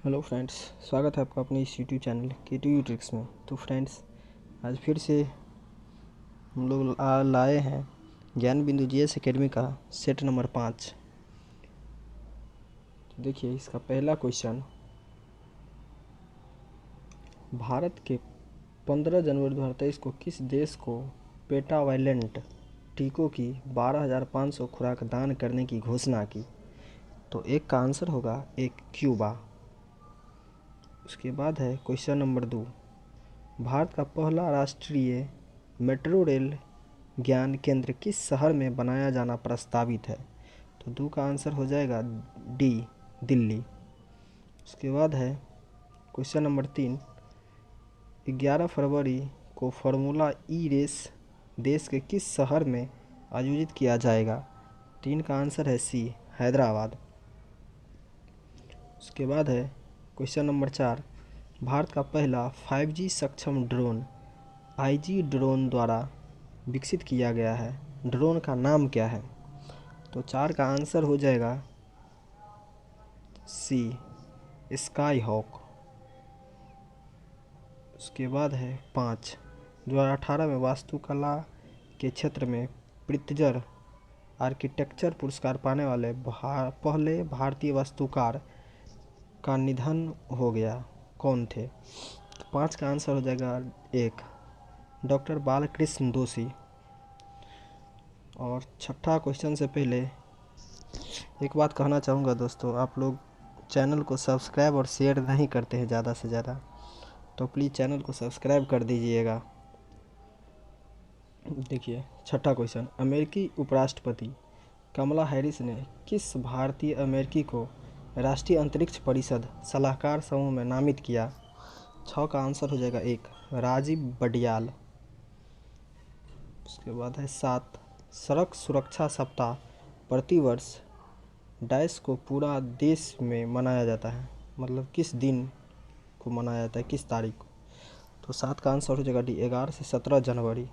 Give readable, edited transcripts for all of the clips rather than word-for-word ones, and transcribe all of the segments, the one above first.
Hello friends, स्वागत है आपका अपने इस यूट्यूब चैनल के ट्रिक्स में। तो फ्रेंड्स, आज फिर से हम लोग लाए हैं ज्ञान बिंदु जीएस एकेडमी का सेट नंबर 5। तो देखिए, इसका पहला क्वेश्चन, भारत के 15 जनवरी 2023 को किस देश को पेटावाइलेंट टीकों की 12,500 खुराक दान करने की घोषणा की? तो एक का आंसर होगा एक क्यूबा। उसके बाद है क्वेश्चन नंबर 2, भारत का पहला राष्ट्रीय मेट्रो रेल ज्ञान केंद्र किस शहर में बनाया जाना प्रस्तावित है? तो 2 का आंसर हो जाएगा डी, दिल्ली। उसके बाद है क्वेश्चन नंबर 3, 11 फरवरी को फार्मूला ई रेस देश के किस शहर में आयोजित किया जाएगा? 3 का आंसर है सी, हैदराबाद। उसके बाद है क्वेश्चन नंबर 4, भारत का पहला 5G सक्षम ड्रोन आईजी ड्रोन द्वारा विकसित किया गया है। ड्रोन का नाम क्या है? तो 4 का आंसर हो जाएगा सी, स्काई हॉक। उसके बाद है 5, 2018 में वास्तुकला के क्षेत्र में प्रित्जर आर्किटेक्चर पुरस्कार पाने वाले पहले भारतीय वास्तुकार का निधन हो गया, कौन थे? 5 का आंसर हो जाएगा एक, डॉक्टर बालकृष्ण दोषी। और छठा क्वेश्चन से पहले एक बात कहना चाहूँगा दोस्तों, आप लोग चैनल को सब्सक्राइब और शेयर नहीं करते हैं ज़्यादा से ज़्यादा, तो प्लीज़ चैनल को सब्सक्राइब कर दीजिएगा। देखिए, छठा क्वेश्चन, अमेरिकी उपराष्ट्रपति कमला हैरिस ने किस भारतीय अमेरिकी को राष्ट्रीय अंतरिक्ष परिषद सलाहकार समूह में नामित किया? 6 का आंसर हो जाएगा एक, राजीव बडियाल। उसके बाद है 7, सड़क सुरक्षा सप्ताह प्रतिवर्ष डैश को पूरा देश में मनाया जाता है, मतलब किस दिन को मनाया जाता है, किस तारीख को? तो 7 का आंसर हो जाएगा डी, 11 से 17 जनवरी।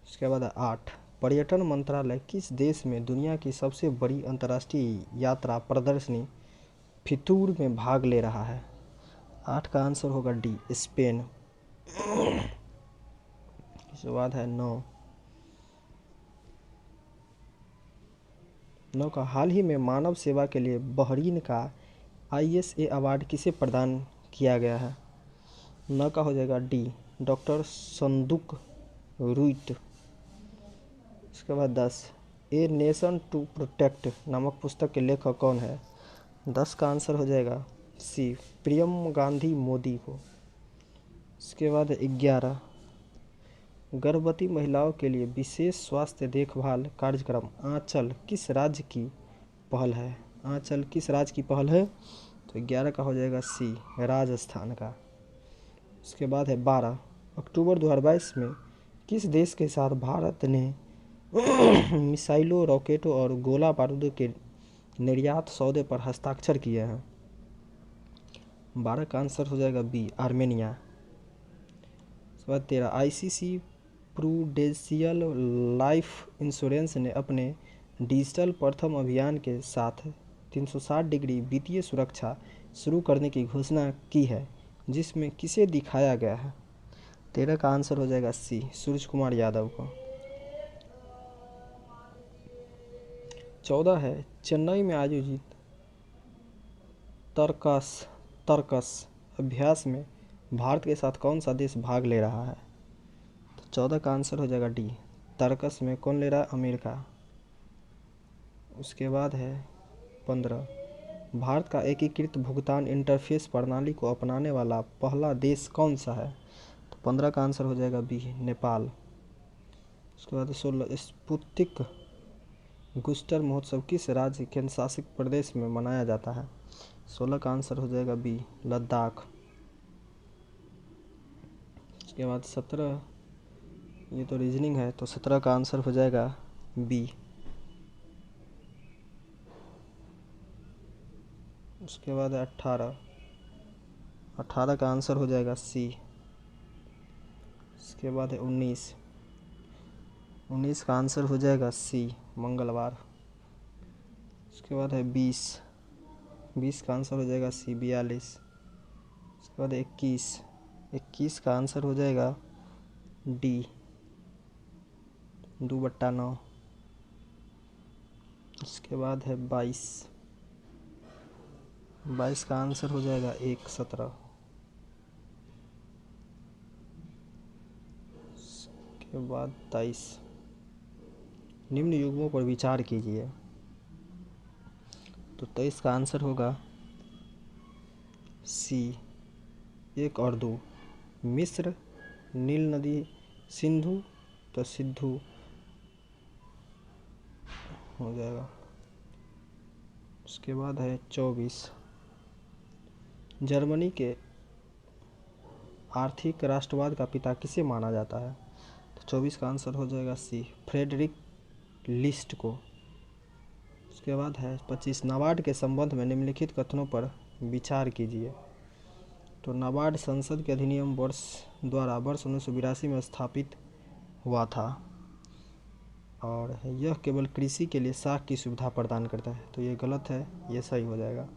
उसके बाद 8, पर्यटन मंत्रालय किस देश में दुनिया की सबसे बड़ी अंतर्राष्ट्रीय यात्रा प्रदर्शनी फितूर में भाग ले रहा है? 8 का आंसर होगा डी, स्पेन। उसके बाद है 9 का, हाल ही में मानव सेवा के लिए बहरीन का ISA अवार्ड किसे प्रदान किया गया है? 9 का हो जाएगा डी, डॉक्टर संदूक रुइट। उसके बाद 10, ए नेशन टू प्रोटेक्ट नामक पुस्तक के लेखक कौन है? 10 का आंसर हो जाएगा सी, प्रियम गांधी मोदी को। उसके बाद 11, गर्भवती महिलाओं के लिए विशेष स्वास्थ्य देखभाल कार्यक्रम आंचल किस राज्य की पहल है? आंचल किस राज्य की पहल है? तो 11 का हो जाएगा सी, राजस्थान का। उसके बाद है 12, अक्टूबर 2022 में किस देश के साथ भारत ने मिसाइलों, रॉकेटों और गोला बारूद के निर्यात सौदे पर हस्ताक्षर किए हैं? 12 का आंसर हो जाएगा बी, आर्मेनिया। उसके बाद 13, ICC प्रूडेंशियल लाइफ इंश्योरेंस ने अपने डिजिटल प्रथम अभियान के साथ 360 डिग्री वित्तीय सुरक्षा शुरू करने की घोषणा की है, जिसमें किसे दिखाया गया है? 13 का आंसर हो जाएगा सी, सूरज कुमार यादव को। 14 है, चेन्नई में आयोजित तर्कस अभ्यास में भारत के साथ कौन सा देश भाग ले रहा है? तो 14 का आंसर हो जाएगा डी, तर्कस में कौन ले रहा है? अमेरिका। उसके बाद है 15, भारत का एकीकृत भुगतान इंटरफेस प्रणाली को अपनाने वाला पहला देश कौन सा है? तो 15 का आंसर हो जाएगा बी, नेपाल। उसके बाद 16, स्पुतनिक बूस्टर महोत्सव किस राज्य केंद्र शासित प्रदेश में मनाया जाता है? 16 का आंसर हो जाएगा बी, लद्दाख। उसके बाद 17, ये तो रीजनिंग है, तो 17 का आंसर हो जाएगा बी। उसके बाद 18 का आंसर हो जाएगा सी। उसके बाद है 19 का आंसर हो जाएगा सी, मंगलवार। उसके बाद है 20, 20 का आंसर हो जाएगा सी 42। उसके बाद 21 का आंसर हो जाएगा डी 2/9। उसके बाद है 22 का आंसर हो जाएगा 17। उसके बाद 23। निम्न युग्मों पर विचार कीजिए। तो 23 का आंसर होगा सी 1 और 2। मिस्र, नील नदी, सिंधु, तो सिद्धू हो जाएगा। उसके बाद है 24। जर्मनी के आर्थिक राष्ट्रवाद का पिता किसे माना जाता है? तो 24 का आंसर हो जाएगा सी फ्रेडरिक लिस्ट को। उसके बाद है 25। नाबार्ड के संबंध में निम्नलिखित कथनों पर विचार कीजिए। तो नाबार्ड संसद के अधिनियम द्वारा वर्ष 1982 में स्थापित हुआ था और यह केवल कृषि के लिए साख की सुविधा प्रदान करता है। तो ये गलत है, ये सही हो जाएगा।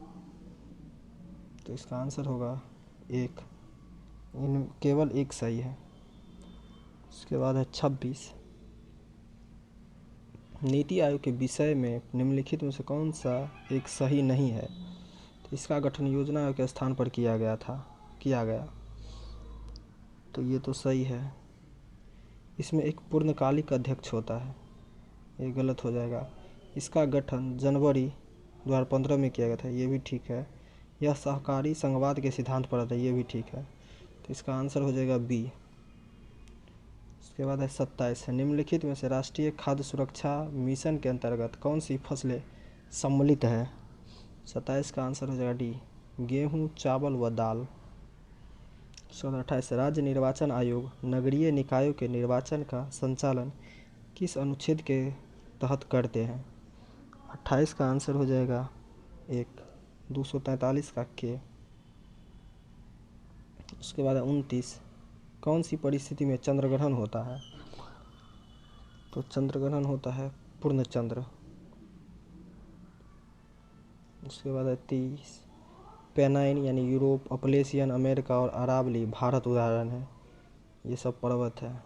तो इसका आंसर होगा 1। केवल 1 सही है। उसके बाद है 26। नीति आयोग के विषय में निम्नलिखित में से कौन सा एक सही नहीं है? तो इसका गठन योजना आयोग के स्थान पर किया गया। तो ये तो सही है। इसमें एक पूर्णकालिक अध्यक्ष होता है, ये गलत हो जाएगा। इसका गठन जनवरी 2015 में किया गया था, ये भी ठीक है। यह सहकारी संघवाद के सिद्धांत पर आता है, ये भी ठीक है। तो इसका आंसर हो जाएगा बी। उसके बाद है 27। निम्नलिखित में से राष्ट्रीय खाद्य सुरक्षा मिशन के अंतर्गत कौन सी फसलें सम्मिलित है? 27 का आंसर हो जाएगा डी गेहूँ, चावल व दाल। 28। राज्य निर्वाचन आयोग नगरीय निकायों के निर्वाचन का संचालन किस अनुच्छेद के तहत करते हैं? 28 का आंसर हो जाएगा 243 का के। उसके बाद 29। कौन सी परिस्थिति में चंद्रग्रहण होता है? तो चंद्रग्रहण होता है पूर्ण चंद्र। उसके बाद है 30। पेनाइन यानी यूरोप, अपलेशियन अमेरिका और अरावली भारत उदाहरण है, ये सब पर्वत है।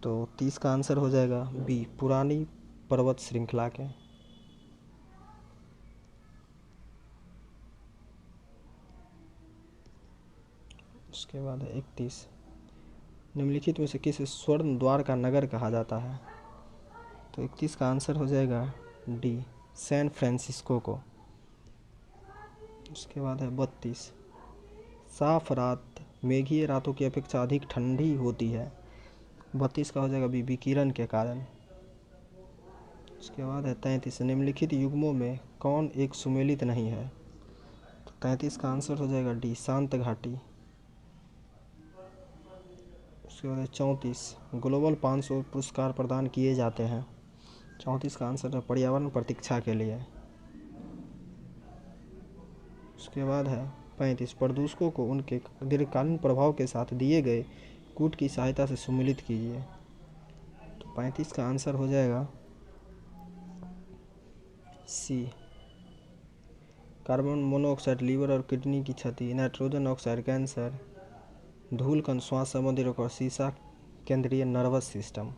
तो 30 का आंसर हो जाएगा बी पुरानी पर्वत श्रृंखला के। उसके बाद है 31। निम्नलिखित में से किसे स्वर्ण द्वार का नगर कहा जाता है? तो 31 का आंसर हो जाएगा डी सैन फ्रांसिस्को को। उसके बाद है 32। साफ रात मेघीय रातों की अपेक्षा अधिक ठंडी होती है। 32 का हो जाएगा बी विकिरण के कारण। उसके बाद है 33। निम्नलिखित युग्मों में कौन एक सुमेलित नहीं है? तो 33 का आंसर हो जाएगा डी शांत घाटी। उसके बाद है 34। ग्लोबल 500 पुरस्कार प्रदान किए जाते हैं। 34 का आंसर है पर्यावरण प्रतीक्षा के लिए। उसके बाद है 35। प्रदूषकों को उनके दीर्घकालीन प्रभाव के साथ दिए गए कूट की सहायता से सम्मिलित कीजिए। तो 35 का आंसर हो जाएगा सी कार्बन मोनोऑक्साइड लीवर और किडनी की क्षति, नाइट्रोजन ऑक्साइड कैंसर, धूलकण श्वास संबंधी रोग और सीसा केंद्रीय नर्वस सिस्टम।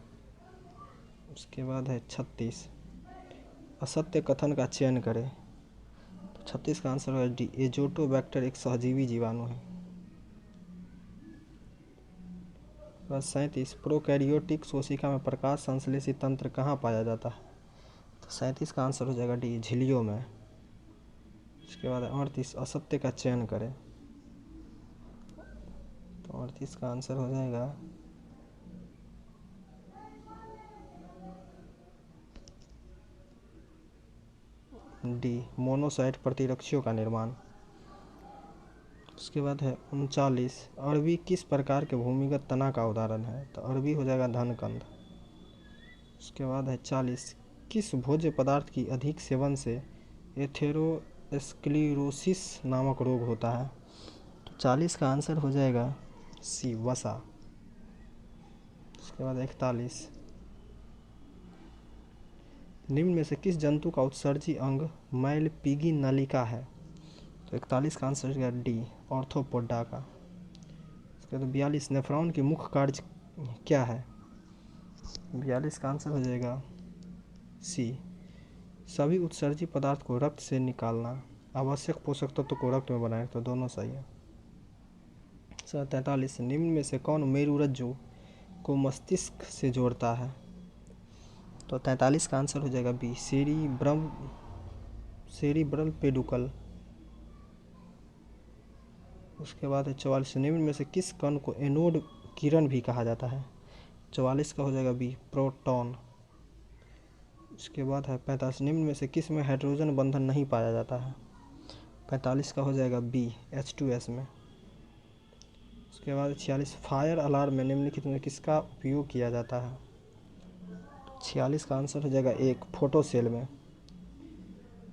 उसके बाद है 36। असत्य कथन का चयन करें। तो 36 का आंसर है डी एजोटोबैक्टर एक सहजीवी जीवाणु है। बस 37। प्रोकैरियोटिक कोशिका में प्रकाश संश्लेषी तंत्र कहाँ पाया जाता है? तो 37 का आंसर हो जाएगा डी झिल्लियों में। उसके बाद 38। असत्य का चयन करें। तो 38 का आंसर हो जाएगा डी मोनोसाइट प्रतिरक्षियों का निर्माण। उसके बाद है 39। अरबी किस प्रकार के भूमिगत तना का उदाहरण है? तो अरबी हो जाएगा धनकंद। उसके बाद है 40। किस भोज्य पदार्थ की अधिक सेवन से एथेरोस्क्लेरोसिस नामक रोग होता है? तो 40 का आंसर हो जाएगा सी वसा। उसके बाद 41। निम्न में से किस जंतु का उत्सर्जी अंग मैलपीगी नलिका है? तो 41 का आंसर हो जाएगा डी, ऑर्थोपोडा का। इसके बाद 42, नेफ्रॉन की मुख्य कार्य क्या है? 42 का आंसर हो जाएगा सी, सभी उत्सर्जी पदार्थ को रक्त से निकालना, आवश्यक पोषक तत्व को रक्त में बनाए। तो दोनों सही है। 43, निम्न में से कौन मेरुरज्जु को मस्तिष्क से जोड़ता है? तो 43 का आंसर हो जाएगा बी, सेरिब्रल पेडुकल। उसके बाद है 44, निम्न में से किस कण को एनोड किरण भी कहा जाता है? 44 का हो जाएगा बी, प्रोटॉन। उसके बाद है 45, निम्न में से किस में हाइड्रोजन बंधन नहीं पाया जाता है? 45 का हो जाएगा बी, H2S में। उसके बाद 46, फायर अलार्म में निम्नलिखित में किसका उपयोग किया जाता है? 46 का आंसर हो जाएगा एक, फोटो सेल में।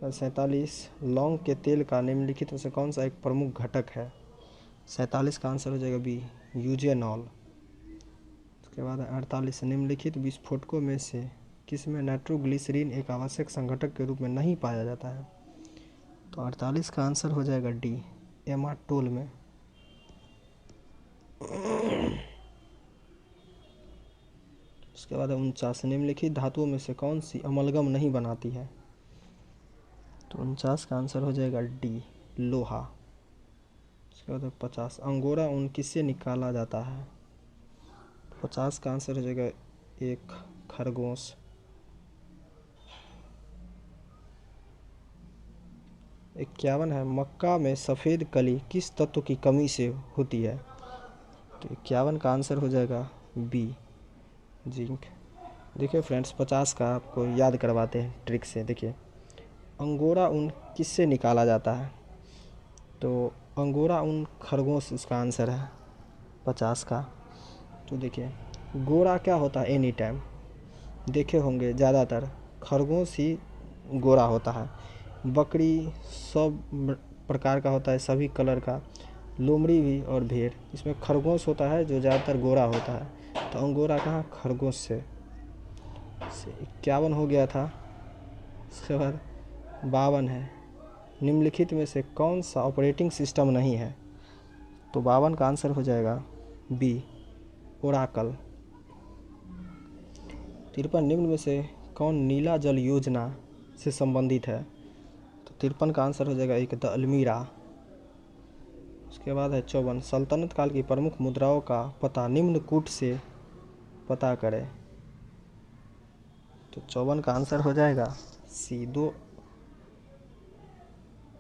47, लौंग के तेल का निम्नलिखित में से कौन सा एक प्रमुख घटक है? 47 का आंसर हो जाएगा बी, यूजेनॉल। उसके बाद 48, निम्नलिखित विस्फोटकों में से किसमें नाइट्रोग्लिसरीन एक आवश्यक संघटक के रूप में नहीं पाया जाता है? तो 48 का आंसर हो जाएगा डी, एमाटोल में। उसके बाद 49, निम्नलिखित धातुओं में से कौन सी अमलगम नहीं बनाती है? तो 49 का आंसर हो जाएगा डी, लोहा। उसके बाद 50, अंगोरा ऊन किससे निकाला जाता है? 50 का आंसर हो जाएगा एक, खरगोश। 51 है, मक्का में सफ़ेद कली किस तत्व की कमी से होती है? तो 51 का आंसर हो जाएगा बी, जिंक। देखिए फ्रेंड्स, 50 का आपको याद करवाते हैं ट्रिक से। देखिए, अंगोरा ऊन किससे निकाला जाता है? तो अंगोरा ऊन खरगोश इसका आंसर है 50 का। तो देखिए, गोरा क्या होता है? एनी टाइम देखे होंगे ज़्यादातर खरगोश ही गोरा होता है। बकरी सब प्रकार का होता है, सभी कलर का, लोमड़ी भी और भेड़। इसमें खरगोश होता है जो ज़्यादातर गोरा होता है। तो अंगोरा कहाँ? खरगोश से 51 हो गया था। उसके बाद 52 है, निम्नलिखित में से कौन सा ऑपरेटिंग सिस्टम नहीं है? तो 52 का आंसर हो जाएगा बी, ओराकल। 53, निम्न में से कौन नीला जल योजना से संबंधित है? तो 53 का आंसर हो जाएगा एक, द अलमीरा। उसके बाद है 54, सल्तनत काल की प्रमुख मुद्राओं का पता निम्न कूट से पता करें। तो 54 का आंसर हो जाएगा सी, 2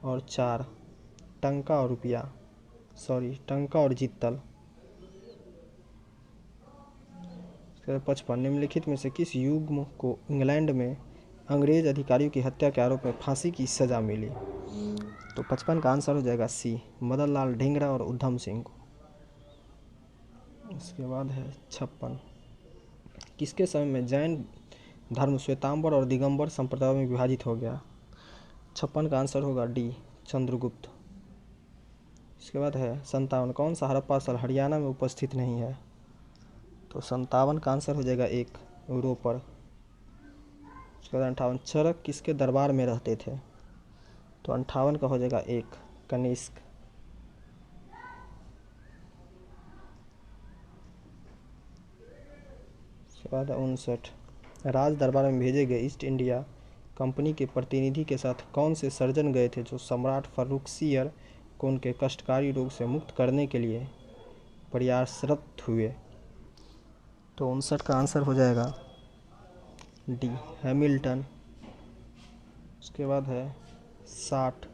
और 4, टंका और रुपया, टंका और जित्तल। 55, निम्नलिखित में से किस युग्म को इंग्लैंड में अंग्रेज अधिकारियों की हत्या के आरोप में फांसी की सजा मिली? तो 55 का आंसर हो जाएगा सी, मदन लाल ढींगरा और उधम सिंह को। उसके बाद है 56, किसके समय में जैन धर्म श्वेतांबर और दिगंबर संप्रदायों में विभाजित हो गया? 56 का आंसर होगा डी, चंद्रगुप्त। इसके बाद है 57, कौन सा हड़प्पा स्थल हरियाणा में उपस्थित नहीं है? तो 57 का आंसर हो जाएगा एक, रोपड़। उसके बाद 58, चरक किसके दरबार में रहते थे? तो 58 का हो जाएगा एक, कनिष्क। उसके बाद 59, राज दरबार में भेजे गए ईस्ट इंडिया कंपनी के प्रतिनिधि के साथ कौन से सर्जन गए थे जो सम्राट फर्रुखसियर को उनके कष्टकारी रोग से मुक्त करने के लिए प्रयासरत हुए? तो 59 का आंसर हो जाएगा डी, हैमिल्टन। उसके बाद है 60,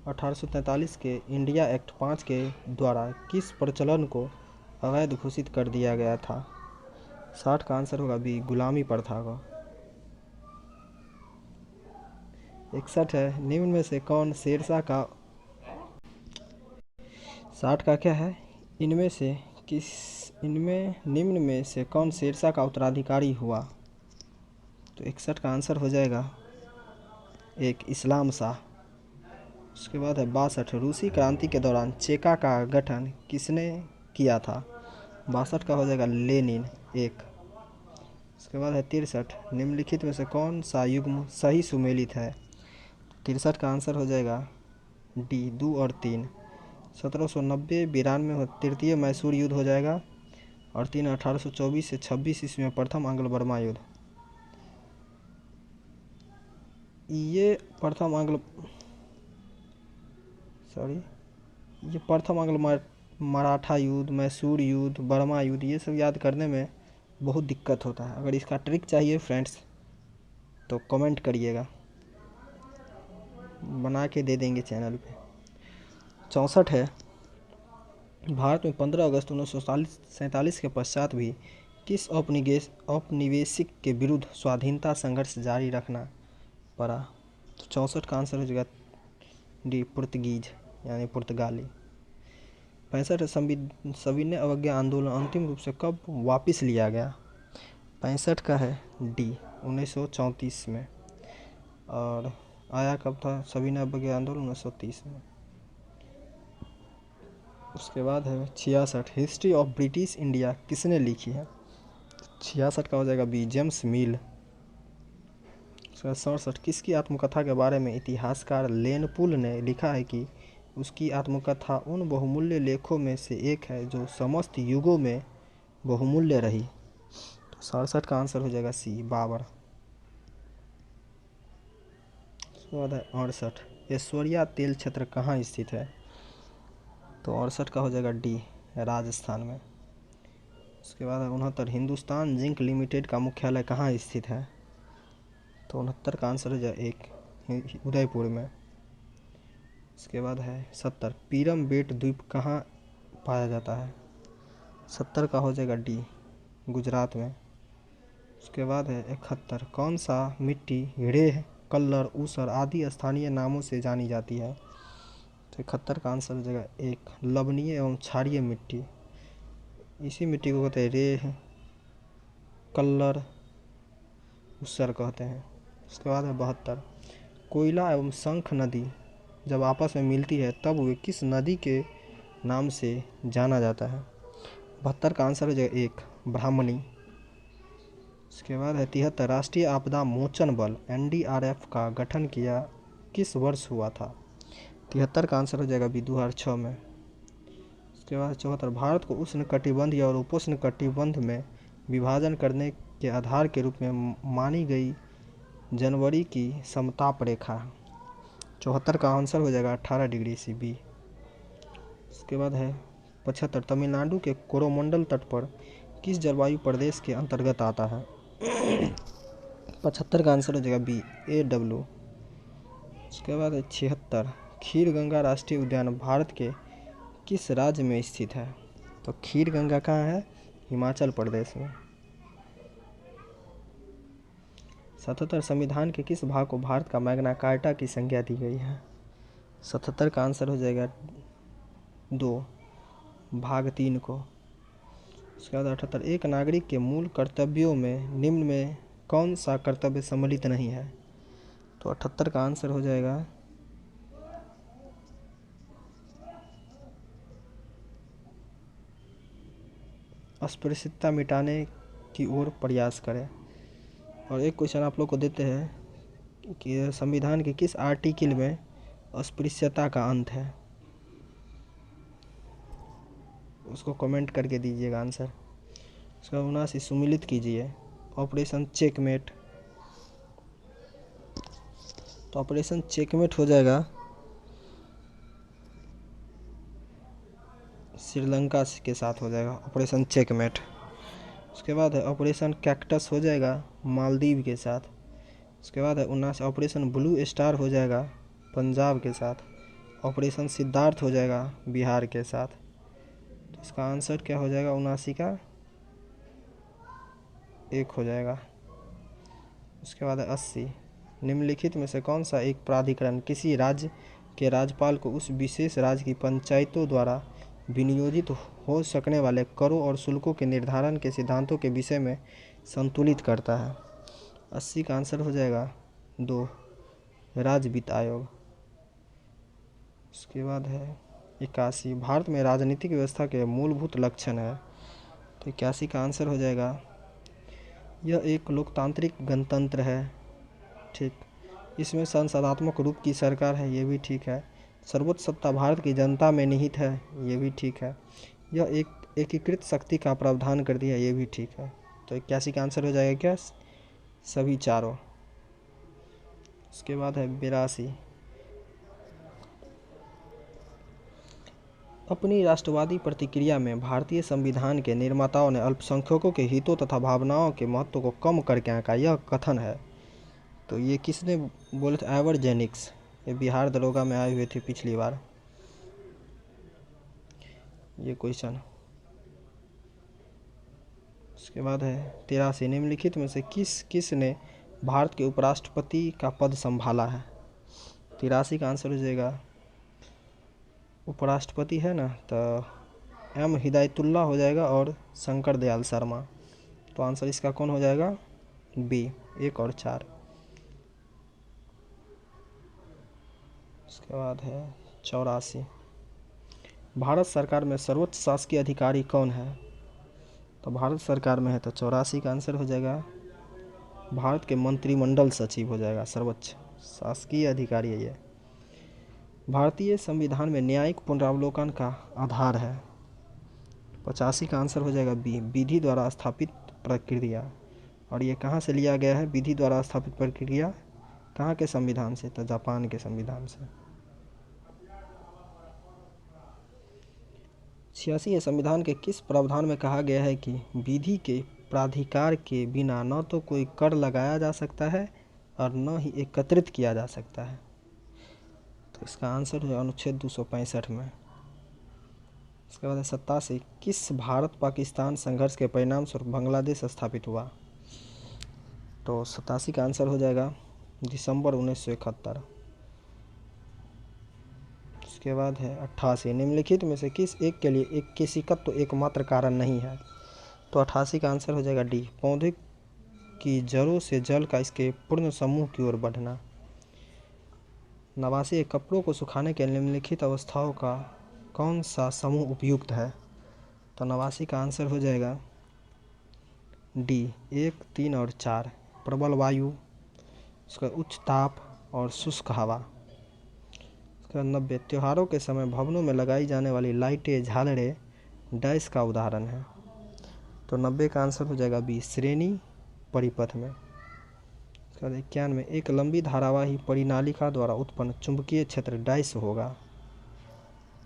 1843 के इंडिया एक्ट 5 के द्वारा किस प्रचलन को अवैध घोषित कर दिया गया था? 60 का आंसर होगा बी, गुलामी प्रथा का। 61 है, निम्न में से कौन शेरशाह का 60 का क्या है? इनमें निम्न में से कौन शेरशाह का उत्तराधिकारी हुआ? तो 61 का आंसर हो जाएगा एक, इस्लाम शाह। उसके बाद है 62, रूसी क्रांति के दौरान चेका का गठन किसने किया था? 62 का हो जाएगा लेनिन, एक। उसके बाद है 63, निम्नलिखित में से कौन सा युग्म सही सुमेलित है? 63 का आंसर हो जाएगा डी 2 और 3। 1790-92 में तृतीय मैसूर युद्ध हो जाएगा और 3 1824 से 26 ईस्वी में प्रथम अंग्ल बर्मा युद्ध। ये प्रथम अंग्ल मराठा युद्ध, मैसूर युद्ध, बर्मा युद्ध, ये सब याद करने में बहुत दिक्कत होता है। अगर इसका ट्रिक चाहिए फ्रेंड्स तो कमेंट करिएगा, बना के दे देंगे चैनल पे। 64 है, भारत में 15 अगस्त 1947 के पश्चात भी किस औपनिवेशिक के विरुद्ध स्वाधीनता संघर्ष जारी रखना पड़ा? तो 64 का आंसर हो जाएगा डी पुर्तगीज यानी पुर्तगाली। 65 सविनय अवज्ञा आंदोलन अंतिम रूप से कब वापस लिया गया? 65 का है डी 1934 में। और आया कब था सविनय अवज्ञा आंदोलन? 1930 में। उसके बाद है 66, हिस्ट्री ऑफ ब्रिटिश इंडिया किसने लिखी है? 66 का हो जाएगा बी जेम्स मिल। उसके बाद 67, किसकी आत्मकथा के बारे में इतिहासकार लेनपुल ने लिखा है कि उसकी आत्मकथा उन बहुमूल्य लेखों में से एक है जो समस्त युगों में बहुमूल्य रही? तो 67 का आंसर हो जाएगा सी बाबर। उसके बाद है 68, ऐश्वर्या तेल क्षेत्र कहाँ स्थित है? तो 68 का हो जाएगा डी राजस्थान में। उसके बाद है 69, हिंदुस्तान जिंक लिमिटेड का मुख्यालय कहाँ स्थित है? तो 69 का आंसर हो जाएगा एक उदयपुर में। उसके बाद है 70, पीरम बेट द्वीप कहाँ पाया जाता है? 70 का हो जाएगा डी गुजरात में। उसके बाद है 71, कौन सा मिट्टी रेह, कल्लर, ऊसर आदि स्थानीय नामों से जानी जाती है? तो 71 का आंसर हो जाएगा एक लवणीय एवं क्षारीय मिट्टी। इसी मिट्टी को कहते हैं रेह, कल्लर, ऊसर कहते हैं। उसके बाद है 72, कोयला एवं शंख नदी जब आपस में मिलती है तब वे किस नदी के नाम से जाना जाता है? 72 का आंसर हो जाएगा एक ब्राह्मणी। उसके बाद है 73, राष्ट्रीय आपदा मोचन बल NDRF का गठन किया किस वर्ष हुआ था? 73 का आंसर हो जाएगा बी 2006 में। उसके बाद 74, भारत को उष्ण कटिबंधीय और उपोष्ण कटिबंध में विभाजन करने के आधार के रूप में मानी गई जनवरी की समताप रेखा? 74 का आंसर हो जाएगा 18 डिग्री सी बी। उसके बाद है 75, तमिलनाडु के कोरोमंडल तट पर किस जलवायु प्रदेश के अंतर्गत आता है? 75 का आंसर हो जाएगा बी AW। उसके बाद है 76, खीर गंगा राष्ट्रीय उद्यान भारत के किस राज्य में स्थित है? तो खीर गंगा कहाँ है? हिमाचल प्रदेश में। 77, संविधान के किस भाग को भारत का मैग्ना कार्टा की संज्ञा दी गई है? 77 का आंसर हो जाएगा 2 भाग 3 को। उसके बाद 78, एक नागरिक के मूल कर्तव्यों में निम्न में कौन सा कर्तव्य सम्मिलित नहीं है? तो 78 का आंसर हो जाएगा अस्पृश्यता मिटाने की ओर प्रयास करें। और एक क्वेश्चन आप लोग को देते हैं कि संविधान के किस आर्टिकल में अस्पृश्यता का अंत है? उसको कमेंट करके दीजिएगा आंसर। उसका 79, सुमिलित कीजिए ऑपरेशन चेकमेट। तो ऑपरेशन चेकमेट हो जाएगा श्रीलंका के साथ हो जाएगा ऑपरेशन चेकमेट। उसके बाद है ऑपरेशन कैक्टस हो जाएगा मालदीव के साथ। उसके बाद है 79, ऑपरेशन ब्लू स्टार हो जाएगा पंजाब के साथ। ऑपरेशन सिद्धार्थ हो जाएगा बिहार के साथ। तो इसका आंसर क्या हो जाएगा? 79 का 1 हो जाएगा। उसके बाद है 80, निम्नलिखित में से कौन सा एक प्राधिकरण किसी राज्य के राज्यपाल को उस विशेष राज्य की पंचायतों द्वारा विनियोजित हो सकने वाले करों और शुल्कों के निर्धारण के सिद्धांतों के विषय में संतुलित करता है? 80 का आंसर हो जाएगा 2 राज्य वित्त आयोग। उसके बाद है 81, भारत में राजनीतिक व्यवस्था के मूलभूत लक्षण है। तो 81 का आंसर हो जाएगा यह एक लोकतांत्रिक गणतंत्र है। ठीक। इसमें संसदात्मक रूप की सरकार है, ये भी ठीक है। सर्वोच्च सत्ता भारत की जनता में निहित है, ये भी ठीक है। यह एक एकीकृत शक्ति का प्रावधान कर दिया, ये भी ठीक है। तो 81 का आंसर हो जाएगा क्या? सभी चारों। उसके बाद है 82। अपनी राष्ट्रवादी प्रतिक्रिया में भारतीय संविधान के निर्माताओं ने अल्पसंख्यकों के हितों तथा भावनाओं के महत्व को कम करके आंका, यह कथन है। तो ये किसने बोले थे? एवर जेनिक्स। ये बिहार दरोगा में आए हुए थे पिछली बार ये क्वेश्चन। उसके बाद है 83। निम्नलिखित में से किस ने भारत के उपराष्ट्रपति का पद संभाला है? 83 का आंसर हो जाएगा, उपराष्ट्रपति है ना, तो एम हिदायतुल्लाह हो जाएगा और शंकर दयाल शर्मा। तो आंसर इसका कौन हो जाएगा? बी, 1 और 4। उसके बाद है 84। भारत सरकार में सर्वोच्च शासकीय अधिकारी कौन है? तो भारत सरकार में है, तो 84 का आंसर हो जाएगा भारत के मंत्रिमंडल सचिव हो जाएगा, सर्वोच्च शासकीय अधिकारी है ये। भारतीय संविधान में न्यायिक पुनरावलोकन का आधार है। 85 का आंसर हो जाएगा बी, विधि द्वारा स्थापित प्रक्रिया। और ये कहाँ से लिया गया है? विधि द्वारा स्थापित प्रक्रिया कहाँ के संविधान से? तो जापान के संविधान से। 86 संविधान के किस प्रावधान में कहा गया है कि विधि के प्राधिकार के बिना न तो कोई कर लगाया जा सकता है और न ही एकत्रित किया जा सकता है? तो इसका आंसर है अनुच्छेद 265 में। इसके बाद 87। किस भारत पाकिस्तान संघर्ष के परिणाम स्वरूप बांग्लादेश स्थापित हुआ? तो 87 का आंसर हो जाएगा दिसंबर 1971। उसके बाद है 88। निम्नलिखित में से किस एक के लिए एक केशिकत्व तो एकमात्र कारण नहीं है? तो 88 का आंसर हो जाएगा डी, पौधे की जड़ों से जल का इसके पूर्ण समूह की ओर बढ़ना। 89। कपड़ों को सुखाने के निम्नलिखित अवस्थाओं का कौन सा समूह उपयुक्त है? तो 89 का आंसर हो जाएगा डी, 1, 3 और 4। प्रबल वायु, उसका उच्च ताप और शुष्क हवा। उसका 90। त्योहारों के समय भवनों में लगाई जाने वाली लाइटें, झालरें डैश का उदाहरण है? तो 90 का आंसर हो जाएगा बी, श्रेणी परिपथ में। उसका 91। एक लंबी धारावाही परिनालिका द्वारा उत्पन्न चुंबकीय क्षेत्र डैश होगा?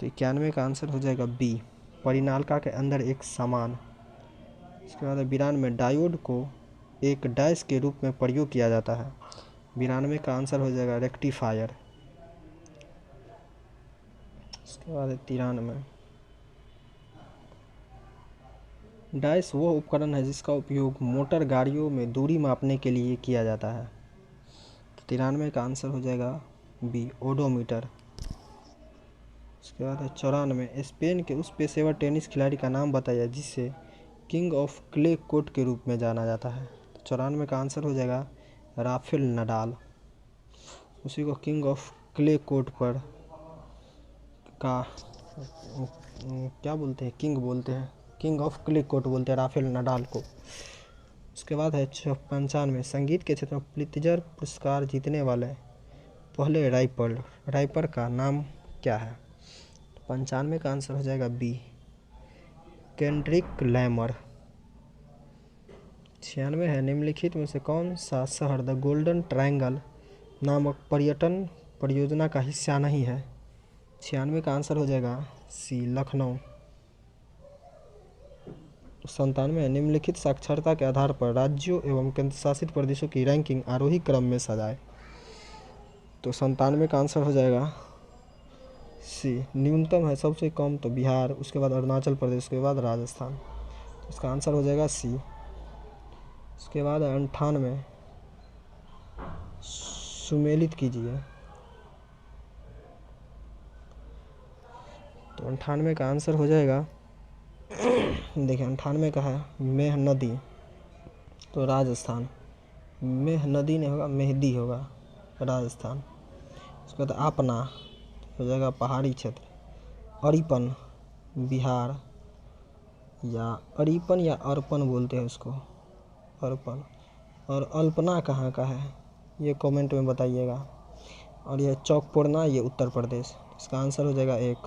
तो 91 का आंसर हो जाएगा बी, परिनालिका के अंदर एक समान। उसके बाद 92। डायोड को एक डैश के रूप में प्रयोग किया जाता है? 92 का आंसर हो जाएगा रेक्टिफायर। उसके बाद 93। डैश वह उपकरण है जिसका उपयोग मोटर गाड़ियों में दूरी मापने के लिए किया जाता है? 93 का आंसर हो जाएगा बी, ओडोमीटर। उसके बाद है 94। स्पेन के उस पेशेवर टेनिस खिलाड़ी का नाम बताइए जिसे किंग ऑफ क्ले कोर्ट के रूप में जाना जाता है? 94 का आंसर हो जाएगा राफेल नडाल। उसी को किंग ऑफ क्ले कोर्ट पर का क्या बोलते हैं? किंग बोलते हैं, किंग ऑफ क्ले कोर्ट बोलते हैं राफेल नडाल को। उसके बाद है 95। संगीत के क्षेत्र में पुलित्जर पुरस्कार जीतने वाले पहले राइपर का नाम क्या है? 95 का आंसर हो जाएगा बी, केंड्रिक लैमर। 96 है। निम्नलिखित में से कौन सा शहर द गोल्डन ट्रायंगल नामक पर्यटन परियोजना का हिस्सा नहीं है? 96 का आंसर हो जाएगा सी, लखनऊ। 97 है। निम्नलिखित साक्षरता के आधार पर राज्यों एवं केंद्रशासित प्रदेशों की रैंकिंग आरोही क्रम में सजाए? तो 97 का आंसर हो जाएगा सी, न्यूनतम है सबसे कम तो बिहार, उसके बाद अरुणाचल प्रदेश, उसके बाद राजस्थान। इसका आंसर हो जाएगा सी। उसके बाद 98 सुमेलित कीजिए। तो 98 का आंसर हो जाएगा देखिए 98 का है मेह नदी, तो राजस्थान। मेह नदी नहीं होगा, मेहदी होगा, राजस्थान। उसके बाद आपना हो जाएगा पहाड़ी क्षेत्र। अरिपन बिहार, या अरिपन या अर्पण बोलते हैं उसको, अर्पण। और अल्पना कहाँ का है ये कमेंट में बताइएगा। और यह चौकपुरना, ये उत्तर प्रदेश। इसका आंसर हो जाएगा 1।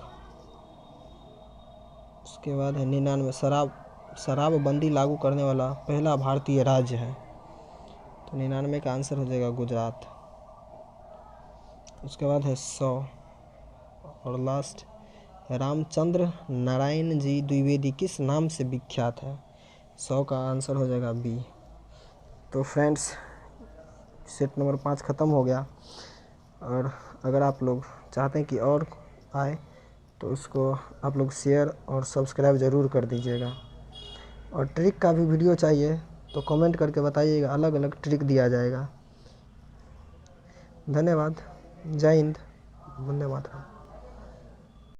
उसके बाद है 99, शराबबंदी लागू करने वाला पहला भारतीय राज्य है, तो 99 का आंसर हो जाएगा गुजरात। उसके बाद है 100 और लास्ट, रामचंद्र नारायण जी द्विवेदी किस नाम से विख्यात है। 100 का आंसर हो जाएगा बी। तो फ्रेंड्स, सेट नंबर 5 ख़त्म हो गया। और अगर आप लोग चाहते हैं कि और आए तो उसको आप लोग शेयर और सब्सक्राइब ज़रूर कर दीजिएगा। और ट्रिक का भी वीडियो चाहिए तो कमेंट करके बताइएगा, अलग अलग ट्रिक दिया जाएगा। धन्यवाद। जय हिंद, वंदे मातरम।